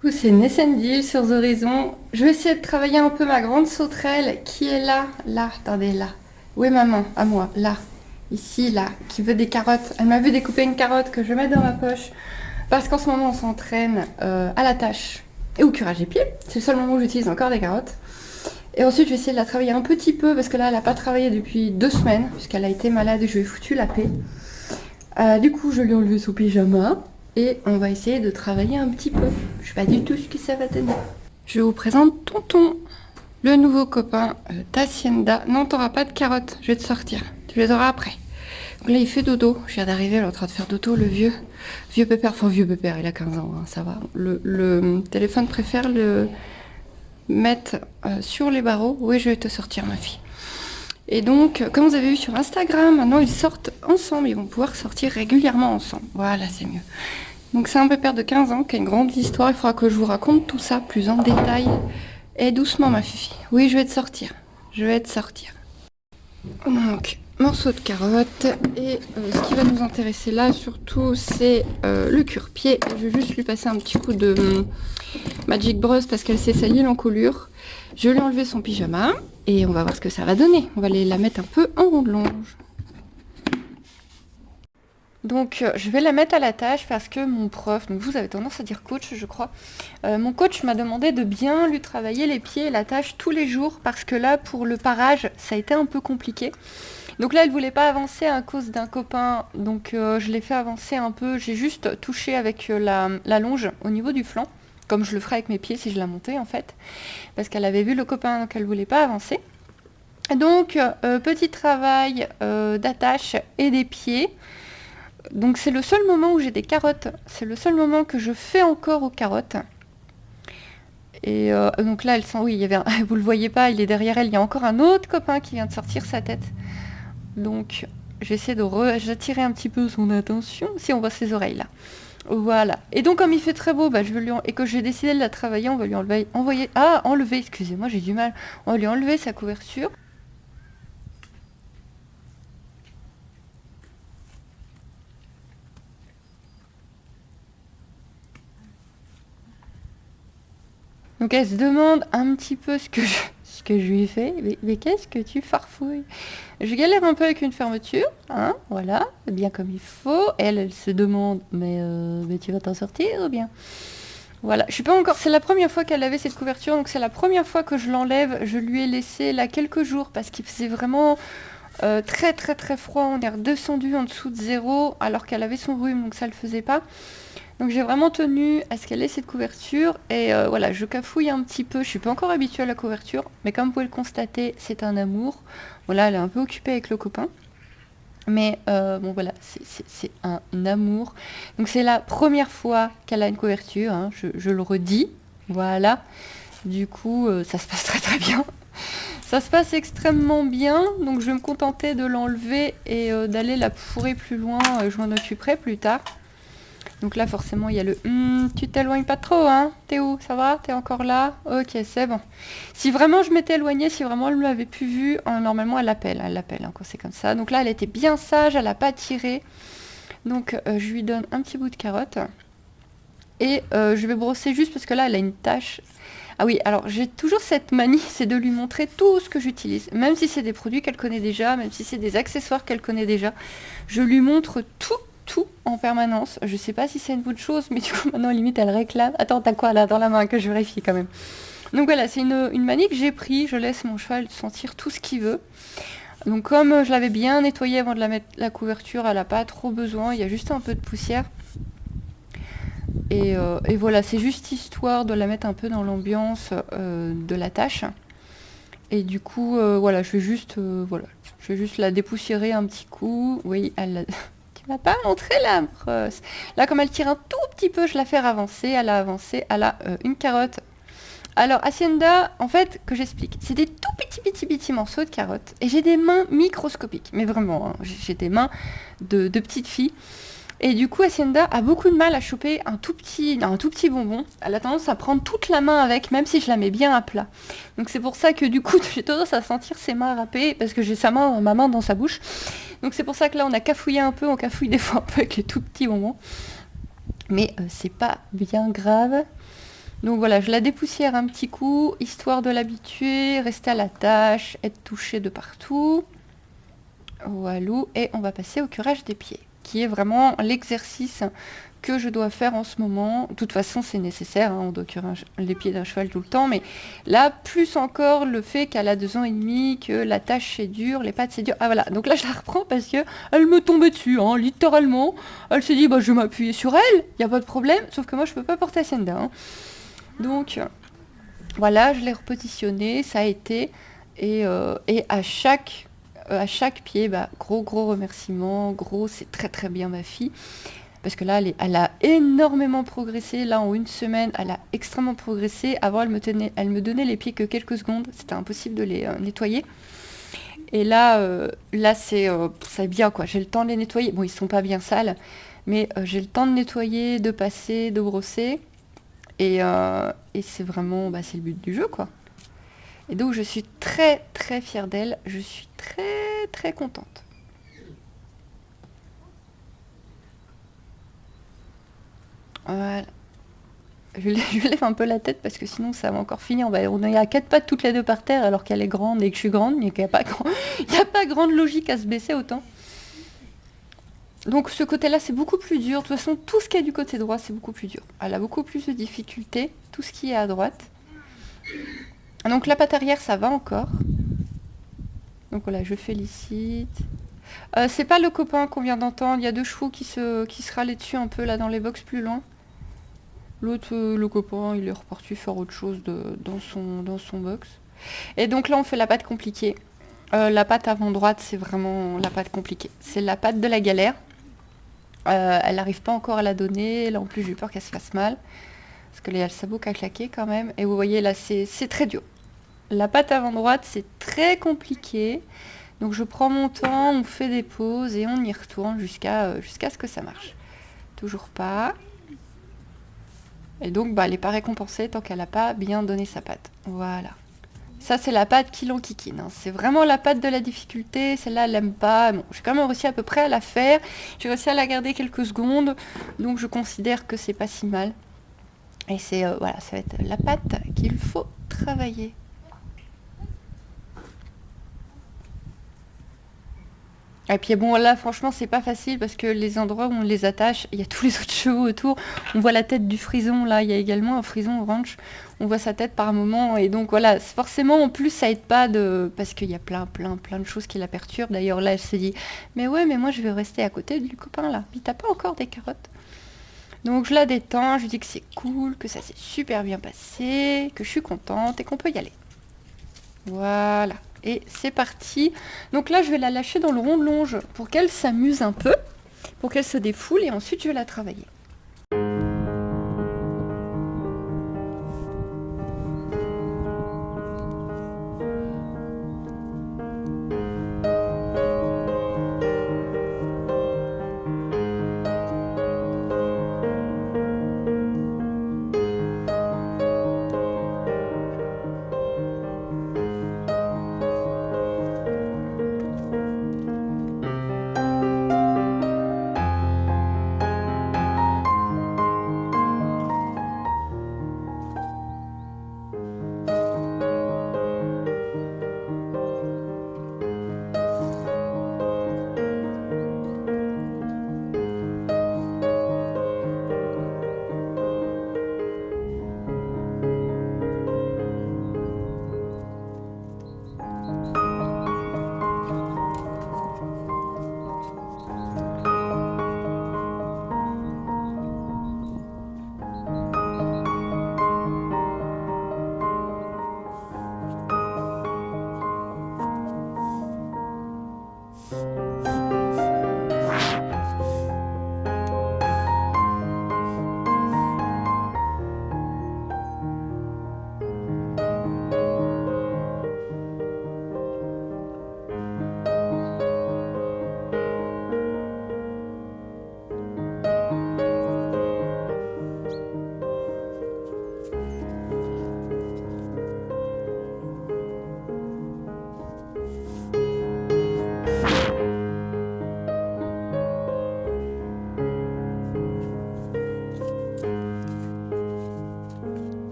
Coucou, c'est Nessendil sur Horizon. Je vais essayer de travailler un peu ma grande sauterelle qui est là, là, attendez, là. Où est maman? À moi, là. Ici, là, qui veut des carottes. Elle m'a vu découper une carotte que je vais mettre dans ma poche. Parce qu'en ce moment, on s'entraîne à la tâche et au curage des pieds. C'est le seul moment où j'utilise encore des carottes. Et ensuite, je vais essayer de la travailler un petit peu parce que là, elle n'a pas travaillé depuis 2 semaines, puisqu'elle a été malade et je lui ai foutu la paix. Du coup, je lui ai enlevé son pyjama et on va essayer de travailler un petit peu. Je sais pas du tout ce que ça va donner. Je vous présente Tonton, le nouveau copain d'Hacienda. Non, t'auras pas de carottes, je vais te sortir. Tu les auras après. Donc là, il fait dodo. Je viens d'arriver, il est en train de faire dodo, le vieux pépère. Enfin, vieux pépère, il a 15 ans, hein, ça va. Le téléphone préfère le mettre sur les barreaux. Oui, je vais te sortir, ma fille. Et donc, comme vous avez vu sur Instagram, maintenant ils sortent ensemble, ils vont pouvoir sortir régulièrement ensemble. Voilà, c'est mieux. Donc c'est un pépère de 15 ans qui a une grande histoire, il faudra que je vous raconte tout ça plus en détail. Et doucement ma fifi. Oui, je vais te sortir. Je vais te sortir. Donc, morceau de carotte. Et ce qui va nous intéresser là surtout, c'est le cure-pied. Je vais juste lui passer un petit coup de Magic Brush parce qu'elle s'est salie l'encolure. Je lui ai enlevé son pyjama et on va voir ce que ça va donner. On va la mettre un peu en ronde-longe. Donc je vais la mettre à la tâche parce que mon prof, donc vous avez tendance à dire coach je crois, mon coach m'a demandé de bien lui travailler les pieds et la tâche tous les jours parce que là pour le parage ça a été un peu compliqué. Donc là elle voulait pas avancer à cause d'un copain, donc je l'ai fait avancer un peu, j'ai juste touché avec la longe au niveau du flanc, comme je le ferais avec mes pieds si je la montais en fait, parce qu'elle avait vu le copain donc elle voulait pas avancer. Donc petit travail d'attache et des pieds. Donc c'est le seul moment où j'ai des carottes. C'est le seul moment que je fais encore aux carottes. Et donc là, elle sent, oui, vous le voyez pas, il est derrière elle. Il y a encore un autre copain qui vient de sortir sa tête. Donc j'essaie j'attirer un petit peu son attention. Si on voit ses oreilles là. Voilà. Et donc comme il fait très beau, et que j'ai décidé de la travailler, on va lui enlever, excusez-moi, j'ai du mal. On va lui enlever sa couverture. Donc elle se demande un petit peu ce que je lui fais. Mais qu'est-ce que tu farfouilles? Je galère un peu avec une fermeture, hein, voilà, bien comme il faut. Elle se demande, mais tu vas t'en sortir ou bien? Voilà, je suis pas encore. C'est la première fois qu'elle avait cette couverture, donc c'est la première fois que je l'enlève. Je lui ai laissé là quelques jours parce qu'il faisait vraiment très très très froid. On est redescendu en dessous de zéro alors qu'elle avait son rhume, donc ça le faisait pas. Donc j'ai vraiment tenu à ce qu'elle ait cette couverture et voilà, je cafouille un petit peu, je suis pas encore habituée à la couverture, mais comme vous pouvez le constater, c'est un amour. Voilà, elle est un peu occupée avec le copain, mais bon voilà, c'est un amour. Donc c'est la première fois qu'elle a une couverture, hein, je le redis, voilà. Du coup, ça se passe très très bien. Ça se passe extrêmement bien, donc je vais me contenter de l'enlever et d'aller la fourrer plus loin, je m'en occuperai plus tard. Donc là, forcément, il y a le tu t'éloignes pas trop, hein? T'es où? Ça va? T'es encore là? Ok, c'est bon. Si vraiment je m'étais éloignée, si vraiment elle ne m'avait plus vue, normalement elle l'appelle hein, quand c'est comme ça. Donc là, elle était bien sage, elle n'a pas tiré. Donc je lui donne un petit bout de carotte. Et je vais brosser juste parce que là, elle a une tache. Ah oui, alors j'ai toujours cette manie, c'est de lui montrer tout ce que j'utilise. Même si c'est des produits qu'elle connaît déjà, même si c'est des accessoires qu'elle connaît déjà. Je lui montre tout en permanence. Je sais pas si c'est une bonne chose, mais du coup maintenant limite elle réclame. Attends, t'as quoi là dans la main que je vérifie quand même. Donc voilà, c'est une manie que j'ai pris. Je laisse mon cheval sentir tout ce qu'il veut. Donc comme je l'avais bien nettoyé avant de la mettre la couverture, elle n'a pas trop besoin. Il y a juste un peu de poussière. Et voilà, c'est juste histoire de la mettre un peu dans l'ambiance de la tâche. Et du coup, voilà, je vais juste la dépoussiérer un petit coup. Oui, tu m'as pas montré la brosse. Là, comme elle tire un tout petit peu, je la fais avancer. Elle a avancé. Elle a une carotte. Alors, Hacienda, en fait, que j'explique, c'est des tout petits morceaux de carottes. Et j'ai des mains microscopiques. Mais vraiment, hein, j'ai des mains de petite fille. Et du coup, Hacienda a beaucoup de mal à choper un tout petit bonbon. Elle a tendance à prendre toute la main avec, même si je la mets bien à plat. Donc c'est pour ça que du coup, j'ai tendance à sentir ses mains râpées, parce que j'ai ma main dans sa bouche. Donc c'est pour ça que là, on a cafouillé un peu, on cafouille des fois un peu avec les tout petits bonbons. Mais c'est pas bien grave. Donc voilà, je la dépoussière un petit coup, histoire de l'habituer, rester à la tâche, être touchée de partout. Voilà, et on va passer au curage des pieds, qui est vraiment l'exercice que je dois faire en ce moment. De toute façon, c'est nécessaire, hein, on doit curer les pieds d'un cheval tout le temps, mais là, plus encore le fait qu'elle a 2 ans et demi, que la tâche c'est dur, les pattes c'est dur. Ah voilà, donc là je la reprends parce que elle me tombait dessus, hein, littéralement. Elle s'est dit, bah, je vais m'appuyer sur elle, il n'y a pas de problème, sauf que moi je peux pas porter Hacienda. Hein. Donc voilà, je l'ai repositionné, ça a été, et à chaque pied, bah, gros remerciement, gros, c'est très très bien ma fille. Parce que là, elle a énormément progressé. Là, en une semaine, elle a extrêmement progressé. Avant, elle me donnait les pieds que quelques secondes. C'était impossible de les nettoyer. Et là, c'est bien, quoi. J'ai le temps de les nettoyer. Bon, ils sont pas bien sales, mais j'ai le temps de nettoyer, de passer, de brosser. Et c'est vraiment, bah, c'est le but du jeu, quoi. Et donc, je suis très, très fière d'elle. Je suis très, très contente. Voilà. Je lève un peu la tête parce que sinon ça va encore finir. On est à 4 pattes toutes les deux par terre alors qu'elle est grande et que je suis grande, mais qu'il n'y a pas il y a pas grande logique à se baisser autant. Donc ce côté-là c'est beaucoup plus dur. De toute façon tout ce qui est du côté droit c'est beaucoup plus dur. Elle a beaucoup plus de difficultés, tout ce qui est à droite. Donc la patte arrière ça va encore. Donc voilà, je félicite. C'est pas le copain qu'on vient d'entendre, il y a 2 chevaux qui se râlaient dessus un peu là dans les box plus loin. L'autre, le copain, il est reparti faire autre chose dans son box. Et donc là, on fait la patte compliquée. La patte avant droite, c'est vraiment la patte compliquée. C'est la patte de la galère. Elle n'arrive pas encore à la donner. Là, en plus, j'ai eu peur qu'elle se fasse mal. Parce que là, il y a le sabot qui a claqué quand même. Et vous voyez, là, c'est très dur. La patte avant droite, c'est très compliqué. Donc je prends mon temps, on fait des pauses et on y retourne jusqu'à ce que ça marche. Toujours pas. Et donc, bah, elle n'est pas récompensée tant qu'elle n'a pas bien donné sa patte. Voilà. Ça, c'est la patte qui l'enquiquine. Hein. C'est vraiment la patte de la difficulté. Celle-là, elle n'aime pas. Bon, j'ai quand même réussi à peu près à la faire. J'ai réussi à la garder quelques secondes. Donc, je considère que c'est pas si mal. Et c'est, voilà, ça va être la patte qu'il faut travailler. Et puis bon là franchement c'est pas facile parce que les endroits où on les attache, il y a tous les autres chevaux autour. On voit la tête du frison là, il y a également un frison orange. On voit sa tête par moment et donc voilà, forcément en plus ça aide pas parce qu'il y a plein de choses qui la perturbent. D'ailleurs là elle se dit mais ouais mais moi je vais rester à côté du copain là. Puis t'as pas encore des carottes. Donc je la détends, je lui dis que c'est cool, que ça s'est super bien passé, que je suis contente et qu'on peut y aller. Voilà. Et c'est parti. Donc là, je vais la lâcher dans le rond de longe pour qu'elle s'amuse un peu, pour qu'elle se défoule et ensuite je vais la travailler.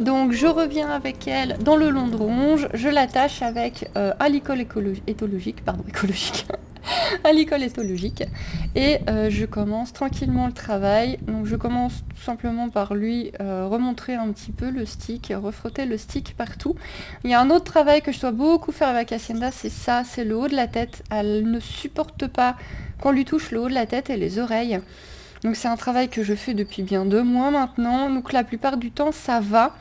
Donc je reviens avec elle dans le long de ronge, je l'attache avec un licol éthologique, un licol éthologique, et je commence tranquillement le travail. Donc je commence tout simplement par lui remontrer un petit peu le stick, refrotter le stick partout. Il y a un autre travail que je dois beaucoup faire avec Hacienda, c'est ça, c'est le haut de la tête. Elle ne supporte pas qu'on lui touche le haut de la tête et les oreilles. Donc c'est un travail que je fais depuis bien 2 mois maintenant, donc la plupart du temps ça va,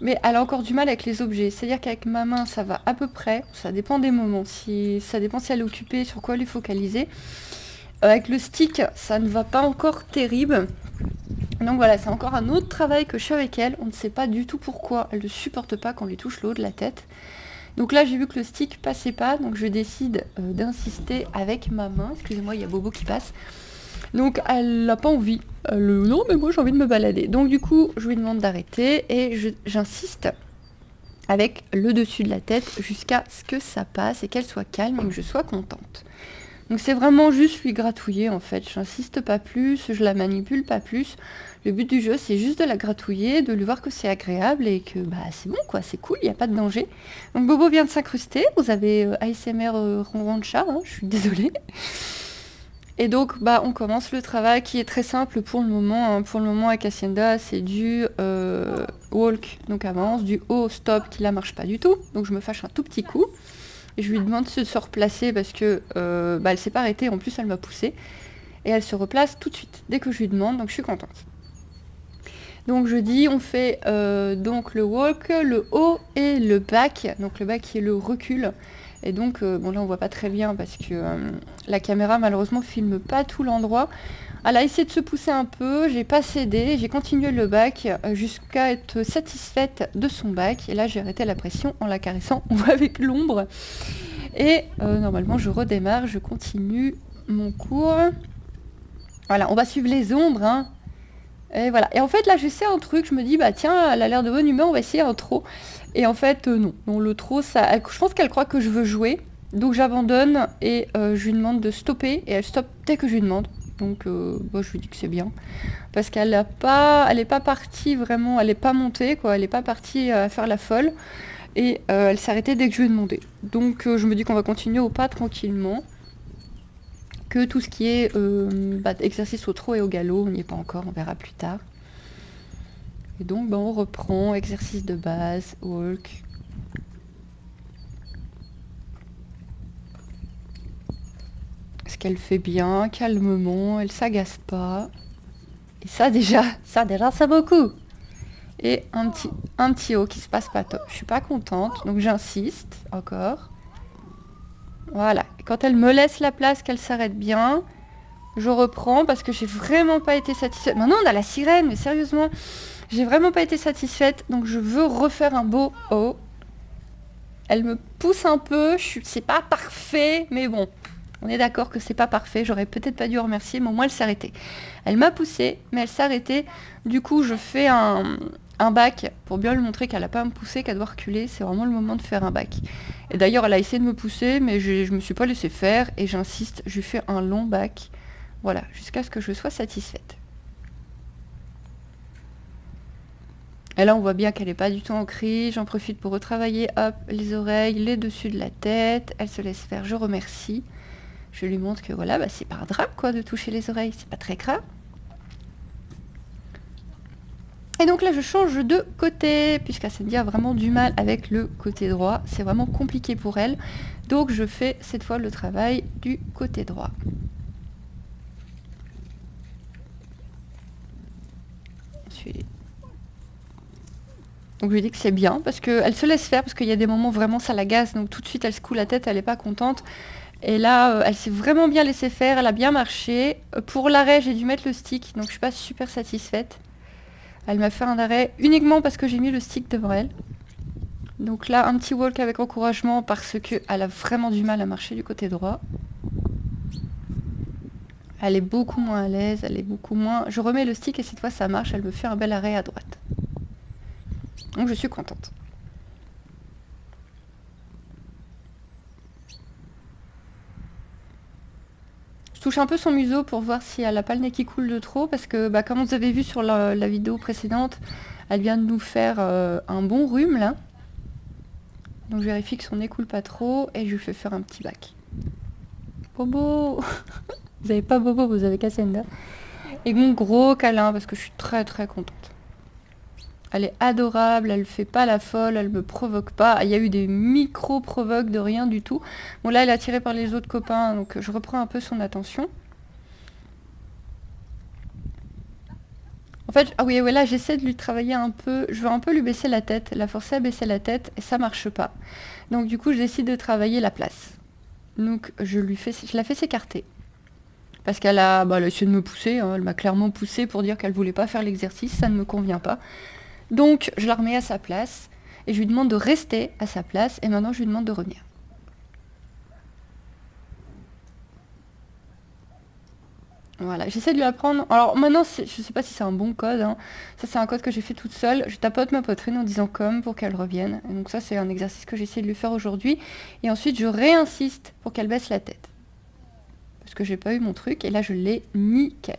mais elle a encore du mal avec les objets. C'est-à-dire qu'avec ma main ça va à peu près, ça dépend des moments, ça dépend si elle est occupée, sur quoi elle est focalisée. Avec le stick ça ne va pas encore terrible. Donc voilà, c'est encore un autre travail que je fais avec elle, on ne sait pas du tout pourquoi, elle ne supporte pas qu'on lui touche le haut de la tête. Donc là j'ai vu que le stick passait pas, donc je décide d'insister avec ma main. Excusez-moi, il y a Bobo qui passe. Donc elle n'a pas envie. Non mais moi j'ai envie de me balader. Donc du coup je lui demande d'arrêter et j'insiste avec le dessus de la tête jusqu'à ce que ça passe et qu'elle soit calme et que je sois contente. Donc c'est vraiment juste lui gratouiller en fait. J'insiste pas plus, je la manipule pas plus. Le but du jeu c'est juste de la gratouiller, de lui voir que c'est agréable et que bah c'est bon quoi, c'est cool, il n'y a pas de danger. Donc Bobo vient de s'incruster, vous avez ASMR ronron de chat, hein, je suis désolée. Et donc, bah, on commence le travail qui est très simple pour le moment. Hein. Pour le moment, avec Hacienda, c'est du walk, donc avance, du haut, stop, qui là marche pas du tout. Donc, je me fâche un tout petit coup. Et je lui demande de se replacer parce que bah, elle s'est pas arrêtée. En plus, elle m'a poussée. Et elle se replace tout de suite, dès que je lui demande. Donc, je suis contente. Donc, je dis, on fait donc le walk, le haut et le back. Donc, le back qui est le recul. Et donc, bon là on voit pas très bien parce que la caméra malheureusement filme pas tout l'endroit. Elle a essayé de se pousser un peu, j'ai pas cédé, j'ai continué le bac jusqu'à être satisfaite de son bac. Et là j'ai arrêté la pression en la caressant, on voit avec l'ombre. Et normalement je redémarre, je continue mon cours. Voilà, on va suivre les ombres. Hein. Et voilà. Et en fait là je sais un truc, je me dis bah tiens, elle a l'air de bonne humeur, on va essayer un trop. Et en fait non. Non, le trop, je pense qu'elle croit que je veux jouer. Donc j'abandonne et je lui demande de stopper. Et elle stoppe dès que je lui demande. Donc bah, je lui dis que c'est bien. Parce qu'elle est pas partie vraiment, elle n'est pas montée, quoi. Elle n'est pas partie à faire la folle. Et elle s'est arrêtée dès que je lui ai demandé. Donc je me dis qu'on va continuer au pas tranquillement. Que tout ce qui est exercice au trot et au galop, on n'y est pas encore, on verra plus tard. Et donc on reprend, exercice de base, walk. Ce qu'elle fait bien, calmement, elle s'agace pas. Et ça déjà c'est beaucoup. Et un petit haut qui se passe pas top. Je suis pas contente, donc j'insiste encore. Voilà. Et quand elle me laisse la place, qu'elle s'arrête bien, je reprends parce que j'ai vraiment pas été satisfaite. Maintenant on a la sirène, mais sérieusement, j'ai vraiment pas été satisfaite, donc je veux refaire un beau haut. Elle me pousse un peu, c'est pas parfait, mais bon, on est d'accord que c'est pas parfait. J'aurais peut-être pas dû remercier, mais au moins elle s'est arrêtée. Elle m'a poussée, mais elle s'est arrêtée. Du coup, je fais un bac pour bien lui montrer qu'elle a pas à me pousser, qu'elle doit reculer. C'est vraiment le moment de faire un bac. Et d'ailleurs, elle a essayé de me pousser, mais je me suis pas laissé faire et j'insiste. Je lui fais un long bac, voilà, jusqu'à ce que je sois satisfaite. Et là, on voit bien qu'elle n'est pas du tout en crise. J'en profite pour retravailler, hop, les oreilles, les dessus de la tête. Elle se laisse faire, je remercie. Je lui montre que voilà, c'est pas un drame quoi de toucher les oreilles, c'est pas très grave. Et donc là, je change de côté, puisqu'Hacienda a vraiment du mal avec le côté droit. C'est vraiment compliqué pour elle. Donc je fais cette fois le travail du côté droit. Donc je lui dis que c'est bien, parce qu'elle se laisse faire, parce qu'il y a des moments vraiment ça l'agace, donc tout de suite elle secoue la tête, elle n'est pas contente. Et là, elle s'est vraiment bien laissée faire, elle a bien marché. Pour l'arrêt, j'ai dû mettre le stick, donc je suis pas super satisfaite. Elle m'a fait un arrêt uniquement parce que j'ai mis le stick devant elle. Donc là, un petit walk avec encouragement, parce qu'elle a vraiment du mal à marcher du côté droit. Elle est beaucoup moins à l'aise, elle est beaucoup moins... Je remets le stick et cette fois ça marche, elle me fait un bel arrêt à droite. Donc je suis contente. Je touche un peu son museau pour voir si elle n'a pas le nez qui coule de trop, parce que comme vous avez vu sur la vidéo précédente, Elle vient de nous faire un bon rhume là. Donc je vérifie que son nez coule pas trop et je lui fais faire un petit bac. Bobo. Vous avez pas Bobo, vous avez Cassandra. Et mon gros câlin parce que je suis très très contente. Elle est adorable, elle fait pas la folle, elle me provoque pas. Il y a eu des micro-provoques de rien du tout. Bon là elle est attirée par les autres copains, donc je reprends un peu son attention. En fait, ah oui, ouais, là j'essaie de lui travailler un peu, je veux un peu lui baisser la tête, la forcer à baisser la tête, et ça marche pas. Donc du coup je décide de travailler la place. Donc je la fais s'écarter. Parce qu'elle a, elle a essayé de me pousser, hein, elle m'a clairement poussé pour dire qu'elle voulait pas faire l'exercice, ça ne me convient pas. Donc je la remets à sa place, et je lui demande de rester à sa place, et maintenant je lui demande de revenir. Voilà, j'essaie de lui apprendre. Alors maintenant, je sais pas si c'est un bon code, hein. Ça c'est un code que j'ai fait toute seule. Je tapote ma poitrine en disant comme pour qu'elle revienne. Et donc ça c'est un exercice que j'essaie de lui faire aujourd'hui. Et ensuite je réinsiste pour qu'elle baisse la tête. Parce que j'ai pas eu mon truc et là je l'ai nickel.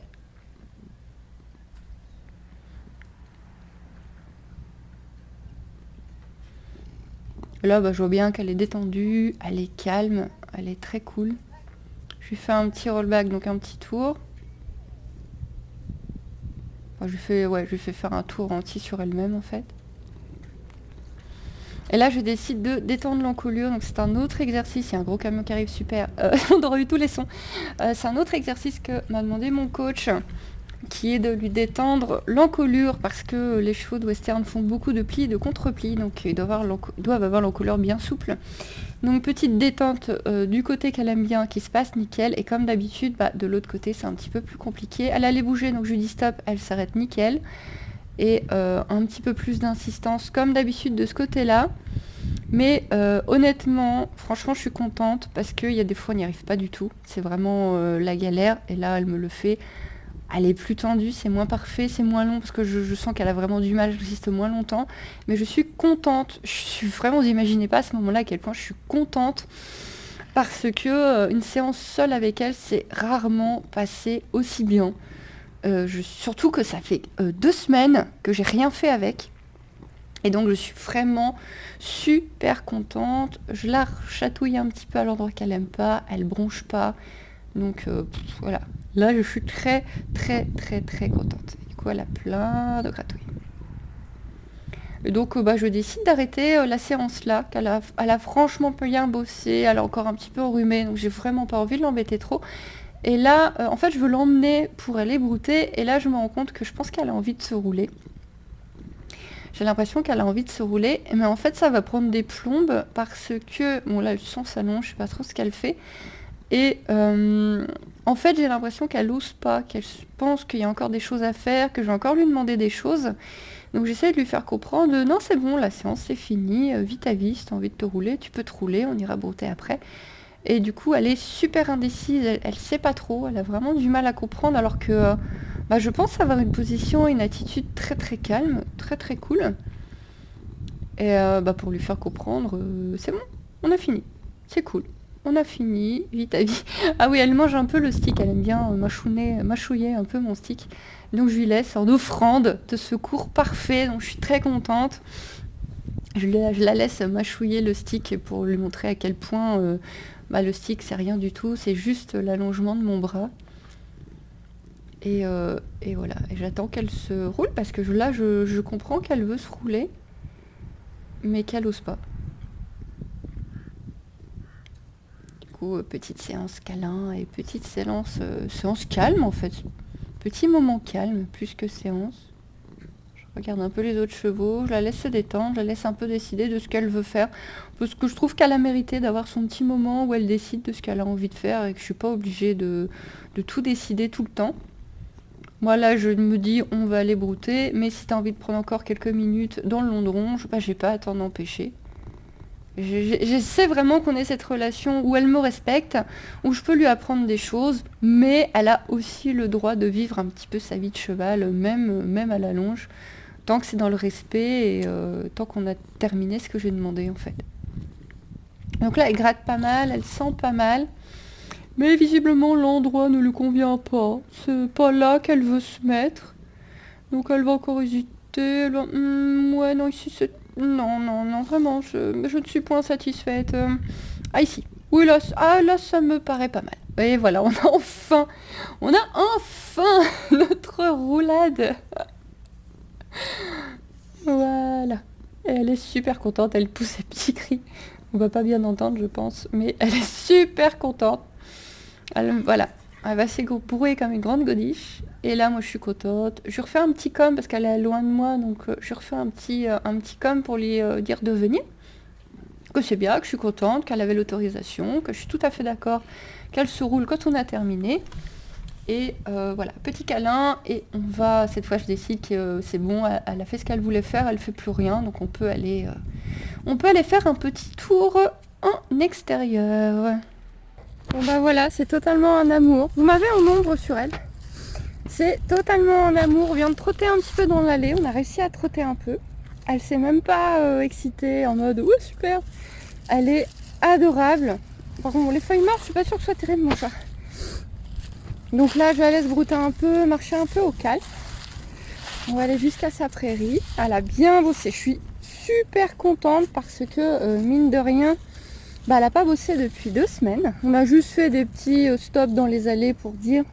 Là je vois bien qu'elle est détendue, elle est calme, elle est très cool. Je lui fais un petit rollback, donc un petit tour. Je lui fais faire un tour entier sur elle-même en fait. Et là je décide de détendre l'encolure, donc c'est un autre exercice, il y a un gros camion qui arrive, super, on aurait eu tous les sons. C'est un autre exercice que m'a demandé mon coach, qui est de lui détendre l'encolure, parce que les chevaux de western font beaucoup de plis, de contre-plis, donc ils doivent avoir l'encolure bien souple. Donc petite détente du côté qu'elle aime bien, qui se passe nickel, et comme d'habitude, de l'autre côté c'est un petit peu plus compliqué. Elle allait bouger, donc je lui dis stop, elle s'arrête nickel. Et un petit peu plus d'insistance, comme d'habitude de ce côté-là. Mais honnêtement, franchement, je suis contente, parce qu'il y a des fois, on n'y arrive pas du tout. C'est vraiment la galère, et là, elle me le fait. Elle est plus tendue, c'est moins parfait, c'est moins long, parce que je sens qu'elle a vraiment du mal, je résiste moins longtemps. Mais je suis contente, je suis vraiment, vous imaginez pas à ce moment-là à quel point je suis contente, parce que une séance seule avec elle, c'est rarement passé aussi bien. Surtout que ça fait 2 semaines que j'ai rien fait avec. Et donc je suis vraiment super contente. Je la chatouille un petit peu à l'endroit qu'elle aime pas, elle bronche pas. Donc voilà. Là je suis très très très très contente. Du coup elle a plein de gratouilles. Et donc je décide d'arrêter la séance là, qu'elle a franchement bien bossé, elle a encore un petit peu enrhumé, donc j'ai vraiment pas envie de l'embêter trop. Et là, en fait, je veux l'emmener pour aller brouter, et là, je me rends compte que je pense qu'elle a envie de se rouler. J'ai l'impression qu'elle a envie de se rouler, mais en fait, ça va prendre des plombes, parce que, bon là, le son s'allonge, je sais pas trop ce qu'elle fait, et en fait, j'ai l'impression qu'elle n'ose pas, qu'elle pense qu'il y a encore des choses à faire, que je vais encore lui demander des choses. Donc j'essaie de lui faire comprendre, non c'est bon, la séance c'est fini, vis ta vie, si t'as envie de te rouler, tu peux te rouler, on ira brouter après. Et du coup, elle est super indécise, elle sait pas trop, elle a vraiment du mal à comprendre, alors que je pense avoir une position et une attitude très très calme, très très cool. Et pour lui faire comprendre, c'est bon, on a fini, c'est cool, on a fini, vis ta vie. Ah oui, elle mange un peu le stick, elle aime bien mâchouiller un peu mon stick. Donc je lui laisse en offrande de ce cours parfait, donc je suis très contente. Je la laisse mâchouiller le stick pour lui montrer à quel point le stick c'est rien du tout, c'est juste l'allongement de mon bras. Et voilà, et j'attends qu'elle se roule, parce que là je comprends qu'elle veut se rouler, mais qu'elle ose pas. Du coup, petite séance câlin et petite séance calme en fait. Petit moment calme plus que séance. Je regarde un peu les autres chevaux, je la laisse se détendre, je la laisse un peu décider de ce qu'elle veut faire. Parce que je trouve qu'elle a mérité d'avoir son petit moment où elle décide de ce qu'elle a envie de faire, et que je suis pas obligée de tout décider tout le temps. Moi là je me dis on va aller brouter, mais si tu as envie de prendre encore quelques minutes dans le long de ronge, j'ai pas à t'en empêcher. J'essaie vraiment qu'on ait cette relation où elle me respecte, où je peux lui apprendre des choses, mais elle a aussi le droit de vivre un petit peu sa vie de cheval, même à la longe, tant que c'est dans le respect, et tant qu'on a terminé ce que j'ai demandé en fait. Donc là elle gratte pas mal, elle sent pas mal, mais visiblement l'endroit ne lui convient pas. C'est pas là qu'elle veut se mettre, donc elle va encore hésiter côté. Là, ouais, non, ici c'est... Non, vraiment, je ne suis point satisfaite. Ah, ici. Oui, là, là, ça me paraît pas mal. Et voilà, on a enfin notre roulade. Voilà. Et elle est super contente, elle pousse ses petits cris. On va pas bien entendre, je pense, mais elle est super contente. Voilà, elle va s'ébrouer comme une grande godiche. Et là, moi, je suis contente. Je refais un petit com parce qu'elle est loin de moi, donc je refais un petit com pour lui dire de venir. Que c'est bien, que je suis contente, qu'elle avait l'autorisation, que je suis tout à fait d'accord qu'elle se roule quand on a terminé. Et voilà, petit câlin, et on va, cette fois je décide que c'est bon, elle a fait ce qu'elle voulait faire, elle fait plus rien, donc on peut aller faire un petit tour en extérieur. Bon bah voilà, c'est totalement un amour. Vous m'avez en ombre sur elle. C'est totalement un amour, on vient de trotter un petit peu dans l'allée, on a réussi à trotter un peu. Elle s'est même pas excitée en mode « ouais super !» Elle est adorable. Par contre, les feuilles mortes, je suis pas sûre que ce soit terrible mon chat. Donc là, je la laisse brouter un peu, marcher un peu au calme. On va aller jusqu'à sa prairie. Elle a bien bossé. Je suis super contente parce que, mine de rien, bah, elle n'a pas bossé depuis 2 semaines. On a juste fait des petits stops dans les allées pour dire.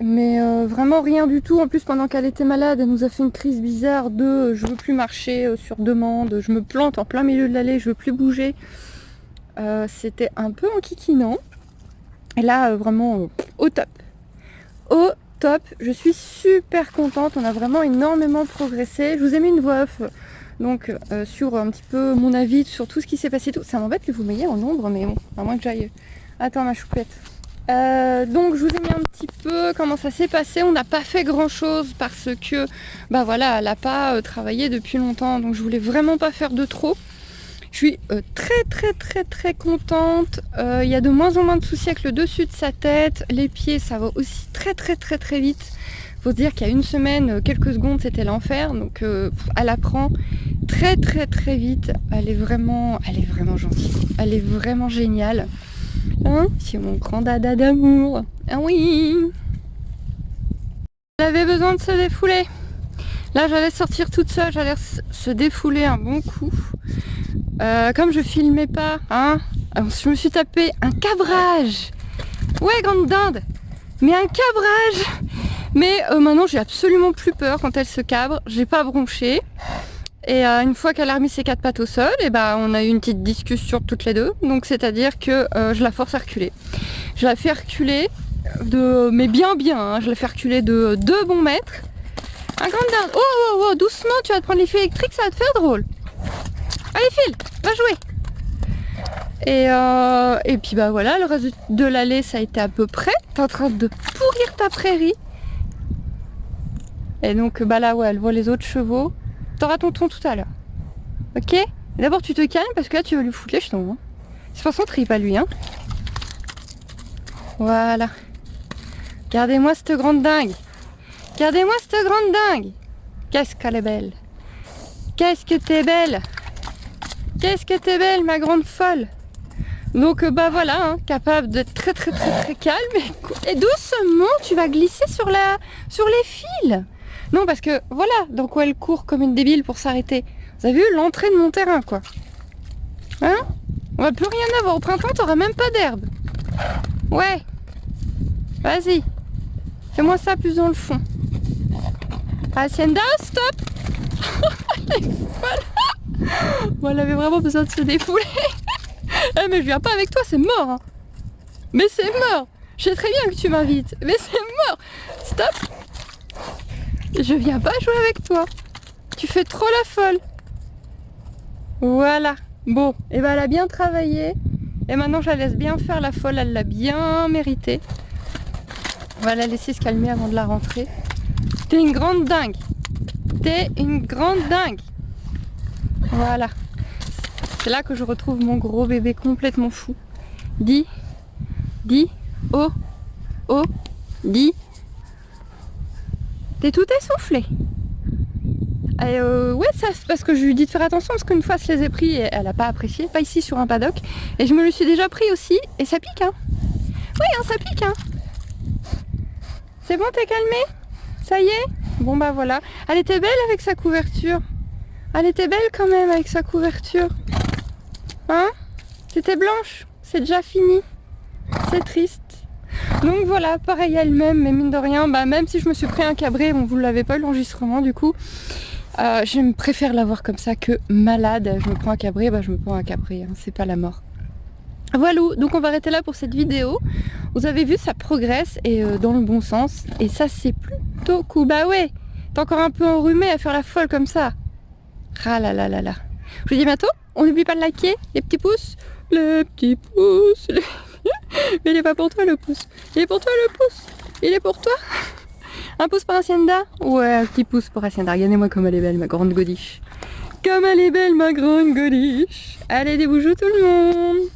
Mais vraiment rien du tout. En plus, pendant qu'elle était malade, elle nous a fait une crise bizarre de je veux plus marcher sur demande, je me plante en plein milieu de l'allée, je veux plus bouger. C'était un peu enquiquinant. Et là, vraiment, au top. Au top. Je suis super contente. On a vraiment énormément progressé. Je vous ai mis une voix off, donc, sur un petit peu mon avis sur tout ce qui s'est passé. Ça m'embête que vous m'ayez en ombre, mais bon, à moins que j'aille... Attends, ma choupette. Donc, je vous ai mis un petit peu comment ça s'est passé. On n'a pas fait grand-chose parce que, bah voilà, elle n'a pas travaillé depuis longtemps. Donc, je voulais vraiment pas faire de trop. Je suis très contente. Il y a de moins en moins de soucis avec le dessus de sa tête. Les pieds, ça va aussi très vite. Faut se dire qu'il y a 1 semaine, quelques secondes, c'était l'enfer. Donc elle apprend très vite. Elle est vraiment gentille. Elle est vraiment géniale. Hein, c'est mon grand dada d'amour. Ah oui. Elle avait besoin de se défouler. Là, j'allais sortir toute seule. J'allais se défouler un bon coup. Comme je filmais pas, hein, je me suis tapé un cabrage. Ouais, grande dinde. Mais un cabrage. Mais maintenant, j'ai absolument plus peur quand elle se cabre. J'ai pas bronché. Et une fois qu'elle a remis ses 4 pattes au sol, et ben, on a eu une petite discussion toutes les deux. Donc, c'est-à-dire que je la force à reculer. Je la fais reculer mais bien, hein. Je la fais reculer de 2 bons mètres. Un grande dinde. Oh, doucement, tu vas te prendre les fils électriques, ça va te faire drôle. Allez file, va jouer. Et puis bah voilà, le reste de l'allée ça a été à peu près. T'es en train de pourrir ta prairie. Et donc bah là ouais, elle voit les autres chevaux. T'auras ton ton tout à l'heure. Ok. D'abord tu te calmes parce que là tu vas lui foutre les jetons. Hein. C'est pas son trip à lui hein. Voilà. Regardez-moi cette grande dingue. Regardez-moi cette grande dingue. Qu'est-ce qu'elle est belle. Qu'est-ce que t'es belle. Qu'est-ce que t'es belle, ma grande folle. Donc bah voilà, hein, capable d'être très calme et doucement tu vas glisser sur les fils. Non parce que voilà, donc elle court comme une débile pour s'arrêter. Vous avez vu l'entrée de mon terrain quoi. Hein? On va plus rien avoir. Au printemps t'auras même pas d'herbe. Ouais. Vas-y. Fais-moi ça plus dans le fond. Hacienda, stop. Elle est folle. Bon, elle avait vraiment besoin de se défouler. Eh, mais je viens pas avec toi, c'est mort. Hein. Mais c'est mort. Je sais très bien que tu m'invites, mais c'est mort. Stop. Je viens pas jouer avec toi. Tu fais trop la folle. Voilà. Bon, et ben elle a bien travaillé. Et maintenant je la laisse bien faire la folle, elle l'a bien mérité. On va la laisser se calmer avant de la rentrer. T'es une grande dingue. T'es une grande dingue. Voilà. C'est là que je retrouve mon gros bébé complètement fou. Dis, oh, dis. T'es tout essoufflé. Et ouais, ça c'est parce que je lui dis de faire attention parce qu'une fois je les ai pris et elle a pas apprécié, pas ici sur un paddock. Et je me le suis déjà pris aussi et ça pique hein. Oui hein, ça pique hein. C'est bon, t'es calmé? Ça y est? Bon bah voilà. Elle était belle avec sa couverture. Elle était belle quand même avec sa couverture. Hein? C'était blanche. C'est déjà fini. C'est triste. Donc voilà, pareil elle-même, mais mine de rien, bah, même si je me suis pris un cabré, bon vous ne l'avez pas l'enregistrement du coup, je préfère l'avoir comme ça que malade. Je me prends un cabré, bah je me prends un cabré, hein, c'est pas la mort. Voilà, donc on va arrêter là pour cette vidéo. Vous avez vu, ça progresse et dans le bon sens. Et ça, c'est plutôt cool. Bah ouais, t'es encore un peu enrhumé à faire la folle comme ça. Ah là là là là. Je vous dis à bientôt. On n'oublie pas de liker, les petits pouces. Les petits pouces. Mais il est pas pour toi le pouce. Il est pour toi le pouce. Il est pour toi. Un pouce pour Hacienda. Ouais, un petit pouce pour Hacienda. Regardez-moi comme elle est belle, ma grande godiche. Comme elle est belle, ma grande godiche. Allez, des boujoux tout le monde.